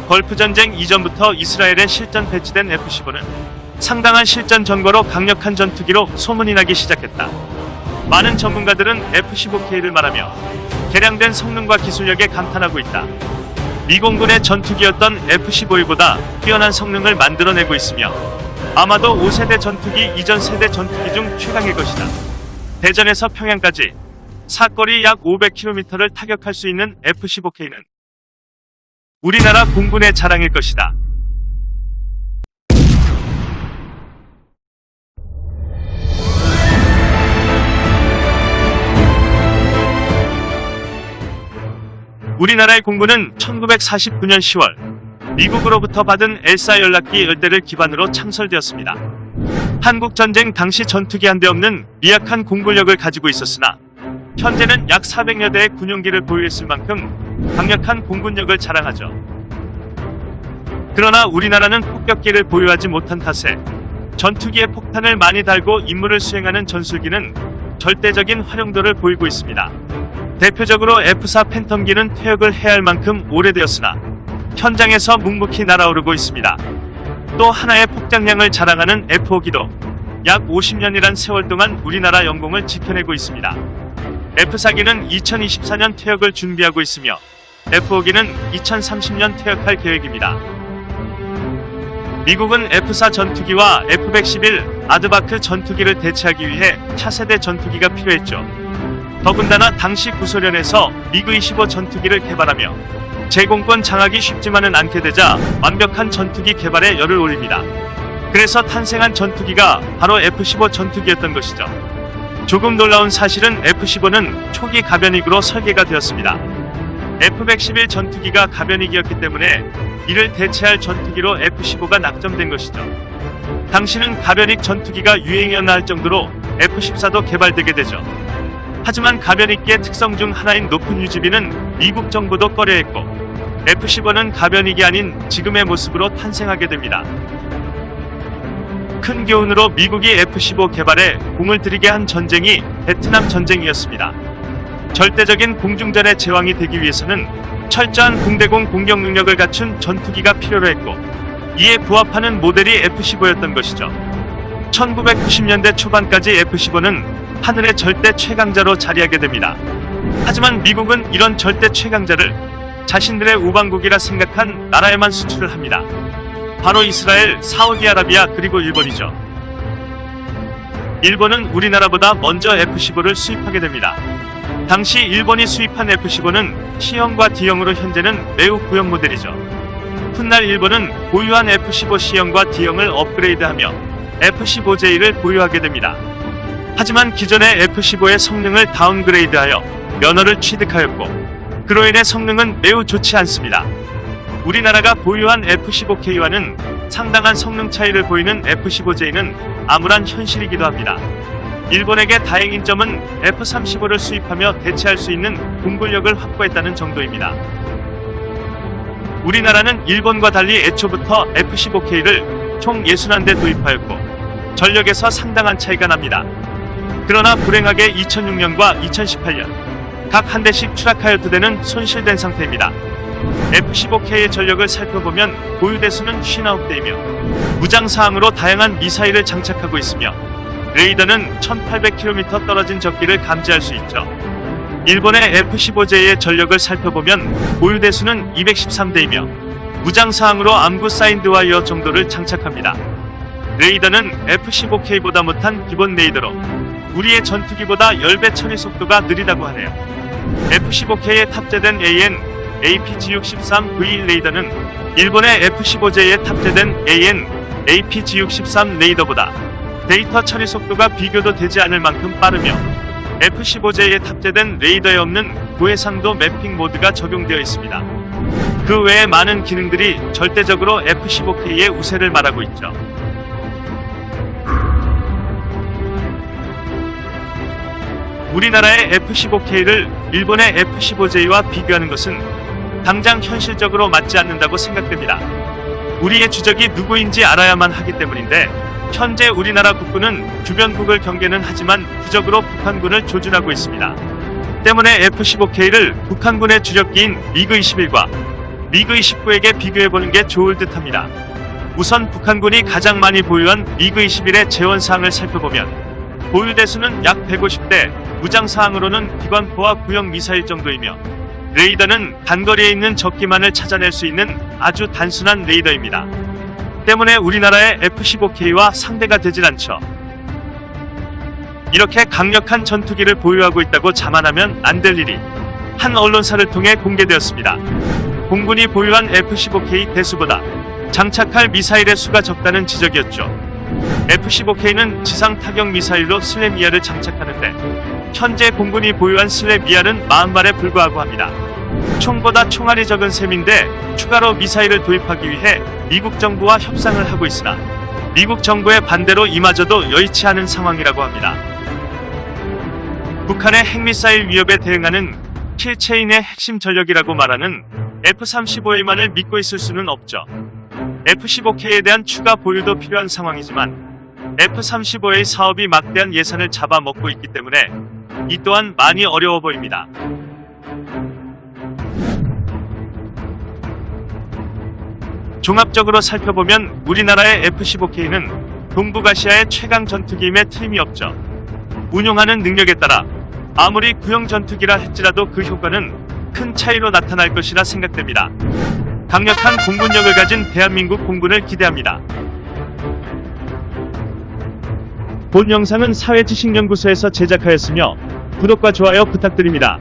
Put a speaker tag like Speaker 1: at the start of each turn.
Speaker 1: 걸프전쟁 이전부터 이스라엘에 실전 배치된 F-15는 상당한 실전 전거로 강력한 전투기로 소문이 나기 시작했다. 많은 전문가들은 F-15K를 말하며 개량된 성능과 기술력에 감탄하고 있다. 미공군의 전투기였던 F-15E보다 뛰어난 성능을 만들어내고 있으며 아마도 5세대 전투기 이전 세대 전투기 중 최강의 것이다. 대전에서 평양까지 사거리 약 500km를 타격할 수 있는 F-15K는 우리나라 공군의 자랑일 것이다. 우리나라의 공군은 1949년 10월 미국으로부터 받은 엘사 연락기 열대를 기반으로 창설되었습니다. 한국전쟁 당시 전투기 한 대 없는 미약한 공군력을 가지고 있었으나 현재는 약 400여 대의 군용기를 보유했을 만큼 강력한 공군력을 자랑하죠. 그러나 우리나라는 폭격기를 보유하지 못한 탓에 전투기에 폭탄을 많이 달고 임무를 수행하는 전술기는 절대적인 활용도를 보이고 있습니다. 대표적으로 F-4 팬텀기는 퇴역을 해야 할 만큼 오래되었으나 현장에서 묵묵히 날아오르고 있습니다. 또 하나의 폭장량을 자랑하는 F-5기도 약 50년이란 세월 동안 우리나라 영공을 지켜내고 있습니다. F-4기는 2024년 퇴역을 준비하고 있으며 F-5기는 2030년 퇴역할 계획입니다. 미국은 F-4 전투기와 F-111 아드바크 전투기를 대체하기 위해 차세대 전투기가 필요했죠. 더군다나 당시 구소련에서 미그-25 전투기를 개발하며 제공권 장악이 쉽지만은 않게 되자 완벽한 전투기 개발에 열을 올립니다. 그래서 탄생한 전투기가 바로 F-15 전투기였던 것이죠. 조금 놀라운 사실은 F-15는 초기 가변익으로 설계가 되었습니다. F-111 전투기가 가변익이었기 때문에 이를 대체할 전투기로 F-15가 낙점된 것이죠. 당시는 가변익 전투기가 유행이었나 할 정도로 F-14도 개발되게 되죠. 하지만 가변익기의 특성 중 하나인 높은 유지비는 미국 정부도 꺼려했고 F-15는 가변익이 아닌 지금의 모습으로 탄생하게 됩니다. 큰 교훈으로 미국이 F-15 개발에 공을 들이게 한 전쟁이 베트남 전쟁이었습니다. 절대적인 공중전의 제왕이 되기 위해서는 철저한 공대공 공격 능력을 갖춘 전투기가 필요로 했고 이에 부합하는 모델이 F-15였던 것이죠. 1990년대 초반까지 F-15는 하늘의 절대 최강자로 자리하게 됩니다. 하지만 미국은 이런 절대 최강자를 자신들의 우방국이라 생각한 나라에만 수출을 합니다. 바로 이스라엘, 사우디아라비아 그리고 일본이죠. 일본은 우리나라보다 먼저 F-15를 수입하게 됩니다. 당시 일본이 수입한 F-15는 C형과 D형으로 현재는 매우 고형 모델이죠. 훗날 일본은 보유한 F-15 C형과 D형을 업그레이드하며 F-15J를 보유하게 됩니다. 하지만 기존의 F-15의 성능을 다운그레이드하여 면허를 취득하였고 그로 인해 성능은 매우 좋지 않습니다. 우리나라가 보유한 F-15K와는 상당한 성능 차이를 보이는 F-15J는 암울한 현실이기도 합니다. 일본에게 다행인 점은 F-35를 수입하며 대체할 수 있는 공군력을 확보했다는 정도입니다. 우리나라는 일본과 달리 애초부터 F-15K를 총 61대 도입하였고 전력에서 상당한 차이가 납니다. 그러나 불행하게 2006년과 2018년 각 한 대씩 추락하여 두 대는 손실된 상태입니다. F-15K의 전력을 살펴보면 보유 대수는 59대이며 무장사항으로 다양한 미사일을 장착하고 있으며 레이더는 1800km 떨어진 적기를 감지할 수 있죠. 일본의 F-15J의 전력을 살펴보면 보유 대수는 213대이며 무장사항으로 암구 사인드 와이어 정도를 장착합니다. 레이더는 F-15K보다 못한 기본 레이더로 우리의 전투기보다 10배 처리 속도가 느리다고 하네요. F-15K에 탑재된 AN, APG-63V 레이더는 일본의 F-15J에 탑재된 AN, APG-63 레이더보다 데이터 처리 속도가 비교도 되지 않을 만큼 빠르며 F-15J에 탑재된 레이더에 없는 고해상도 매핑 모드가 적용되어 있습니다. 그 외에 많은 기능들이 절대적으로 F-15K의 우세를 말하고 있죠. 우리나라의 F-15K를 일본의 F-15J와 비교하는 것은 당장 현실적으로 맞지 않는다고 생각됩니다. 우리의 주적이 누구인지 알아야만 하기 때문인데 현재 우리나라 국군은 주변국을 경계는 하지만 부적으로 북한군을 조준하고 있습니다. 때문에 F-15K를 북한군의 주력기인 미그-21과 미그 29에게 비교해보는 게 좋을 듯합니다. 우선 북한군이 가장 많이 보유한 미그 21의 재원사항을 살펴보면 보유 대수는 약 150대, 무장사항으로는 기관포와 구형 미사일 정도이며 레이더는 단거리에 있는 적기만을 찾아낼 수 있는 아주 단순한 레이더입니다. 때문에 우리나라의 F-15K와 상대가 되질 않죠. 이렇게 강력한 전투기를 보유하고 있다고 자만하면 안 될 일이 한 언론사를 통해 공개되었습니다. 공군이 보유한 F-15K 대수보다 장착할 미사일의 수가 적다는 지적이었죠. F-15K는 지상 타격 미사일로 슬래미아를 장착하는데 현재 공군이 보유한 슬래미아는 40발에 불과하고 합니다. 총보다 총알이 적은 셈인데 추가로 미사일을 도입하기 위해 미국 정부와 협상을 하고 있으나 미국 정부의 반대로 이마저도 여의치 않은 상황이라고 합니다. 북한의 핵미사일 위협에 대응하는 킬체인의 핵심 전력이라고 말하는 F-35A만을 믿고 있을 수는 없죠. F-15K에 대한 추가 보유도 필요한 상황이지만 F-35A 사업이 막대한 예산을 잡아먹고 있기 때문에 이 또한 많이 어려워 보입니다. 종합적으로 살펴보면 우리나라의 F-15K는 동북아시아의 최강 전투기임에 틀림이 없죠. 운용하는 능력에 따라 아무리 구형 전투기라 할지라도 그 효과는 큰 차이로 나타날 것이라 생각됩니다. 강력한 공군력을 가진 대한민국 공군을 기대합니다. 본 영상은 사회지식연구소에서 제작하였으며 구독과 좋아요 부탁드립니다.